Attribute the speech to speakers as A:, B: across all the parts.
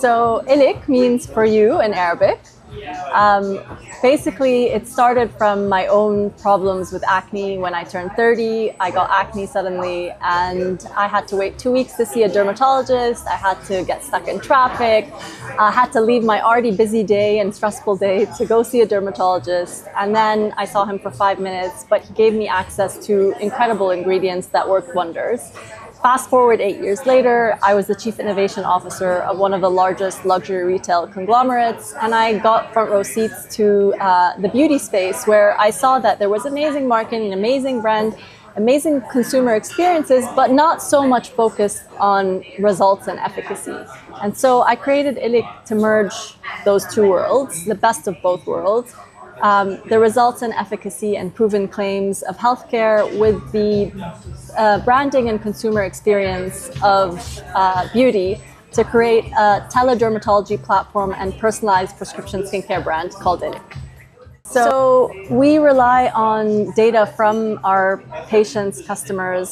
A: So Ilik means for you in Arabic. Basically, it started from my own problems with acne. When I turned 30, I got acne suddenly, and I had to wait 2 weeks to see a dermatologist. I had to get stuck in traffic. I had to leave my already busy day and stressful day to go see a dermatologist. And then I saw him for 5 minutes, but he gave me access to incredible ingredients that worked wonders. Fast forward 8 years later, I was the Chief Innovation Officer of one of the largest luxury retail conglomerates, and I got front row seats to the beauty space, where I saw that there was amazing marketing, amazing brand, amazing consumer experiences, but not so much focused on results and efficacy. And so I created Ilik to merge those two worlds, the best of both worlds. The results and efficacy and proven claims of healthcare with the branding and consumer experience of beauty to create a teledermatology platform and personalized prescription skincare brand called Ilik. So we rely on data from our patients, customers,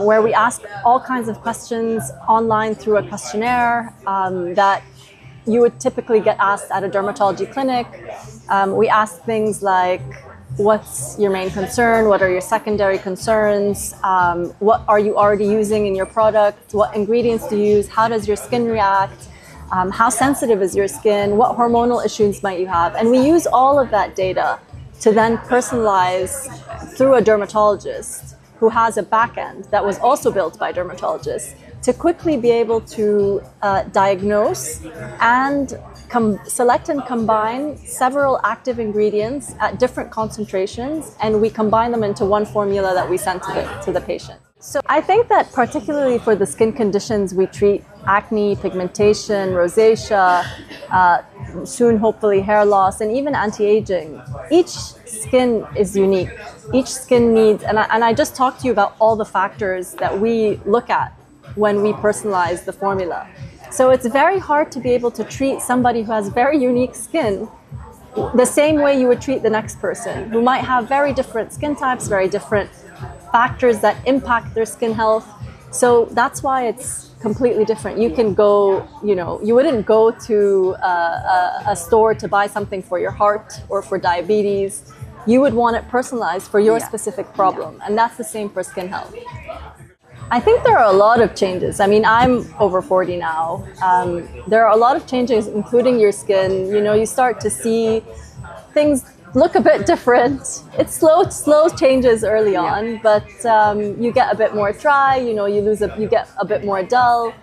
A: where we ask all kinds of questions online through a questionnaire that you would typically get asked at a dermatology clinic. We ask things like, what's your main concern? What are your secondary concerns? What are you already using in your product? What ingredients do you use? How does your skin react? How sensitive is your skin? What hormonal issues might you have? And we use all of that data to then personalize through a dermatologist who has a back end that was also built by dermatologists to quickly be able to diagnose and select and combine several active ingredients at different concentrations, and we combine them into one formula that we send to the patient. So I think that particularly for the skin conditions we treat, acne, pigmentation, rosacea, soon hopefully hair loss, and even anti-aging, each skin is unique. Each skin needs, and I just talked to you about all the factors that we look at when we personalize the formula. So it's very hard to be able to treat somebody who has very unique skin the same way you would treat the next person who might have very different skin types, very different factors that impact their skin health. So that's why it's completely different. You can go, you wouldn't go to a store to buy something for your heart or for diabetes. You would want it personalized for your specific problem. And that's the same for skin health. I think there are a lot of changes. I mean, I'm over 40 now. There are a lot of changes, including your skin. You start to see things look a bit different. It's slow changes early on, but you get a bit more dry. You get a bit more dull.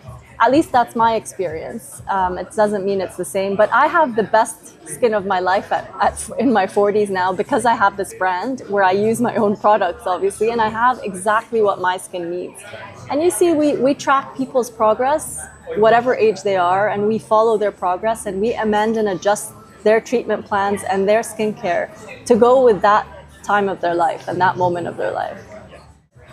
A: At least that's my experience. It doesn't mean it's the same, but I have the best skin of my life in my 40s now because I have this brand where I use my own products, obviously, and I have exactly what my skin needs. And you see, we track people's progress, whatever age they are, and we follow their progress, and we amend and adjust their treatment plans and their skincare to go with that time of their life and that moment of their life.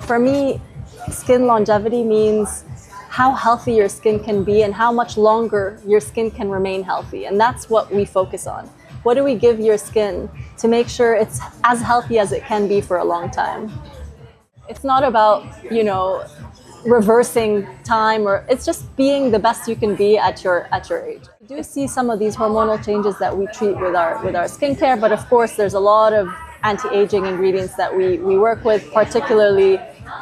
A: For me, skin longevity means how healthy your skin can be and how much longer your skin can remain healthy. And that's what we focus on. What do we give your skin to make sure it's as healthy as it can be for a long time? It's not about, reversing time, or it's just being the best you can be at your age. We do see some of these hormonal changes that we treat with our skincare, but of course there's a lot of anti-aging ingredients that we work with, particularly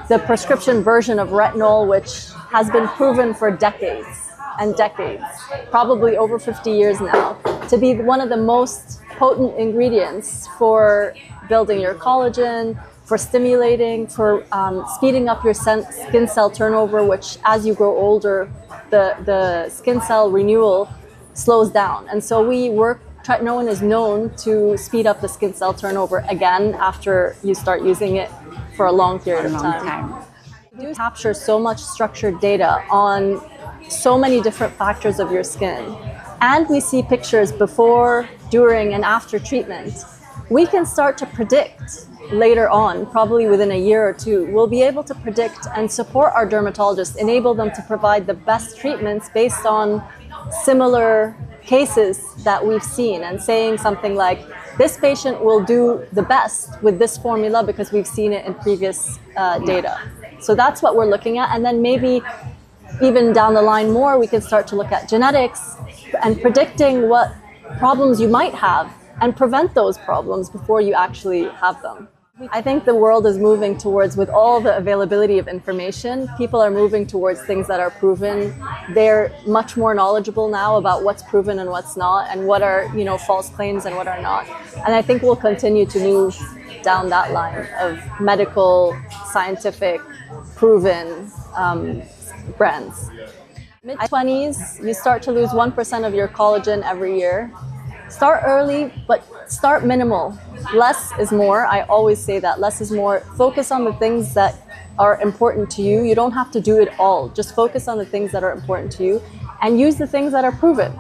A: the prescription version of retinol, which has been proven for decades and decades, probably over 50 years now, to be one of the most potent ingredients for building your collagen, for stimulating, for speeding up your skin cell turnover, which as you grow older, the skin cell renewal slows down. And so tretinoin is known to speed up the skin cell turnover again after you start using it for a long period of time. We do capture so much structured data on so many different factors of your skin. And we see pictures before, during, and after treatment. We can start to predict later on, probably within a year or two, we'll be able to predict and support our dermatologists, enable them to provide the best treatments based on similar cases that we've seen, and saying something like, this patient will do the best with this formula because we've seen it in previous data. So that's what we're looking at. And then maybe even down the line more, we can start to look at genetics and predicting what problems you might have and prevent those problems before you actually have them. I think the world is moving towards, with all the availability of information, people are moving towards things that are proven. They're much more knowledgeable now about what's proven and what's not, and what are, false claims and what are not. And I think we'll continue to move down that line of medical, scientific, proven brands. Mid-20s, you start to lose 1% of your collagen every year. Start early, but start minimal. Less is more. I always say that. Less is more. Focus on the things that are important to you. You don't have to do it all. Just focus on the things that are important to you and use the things that are proven.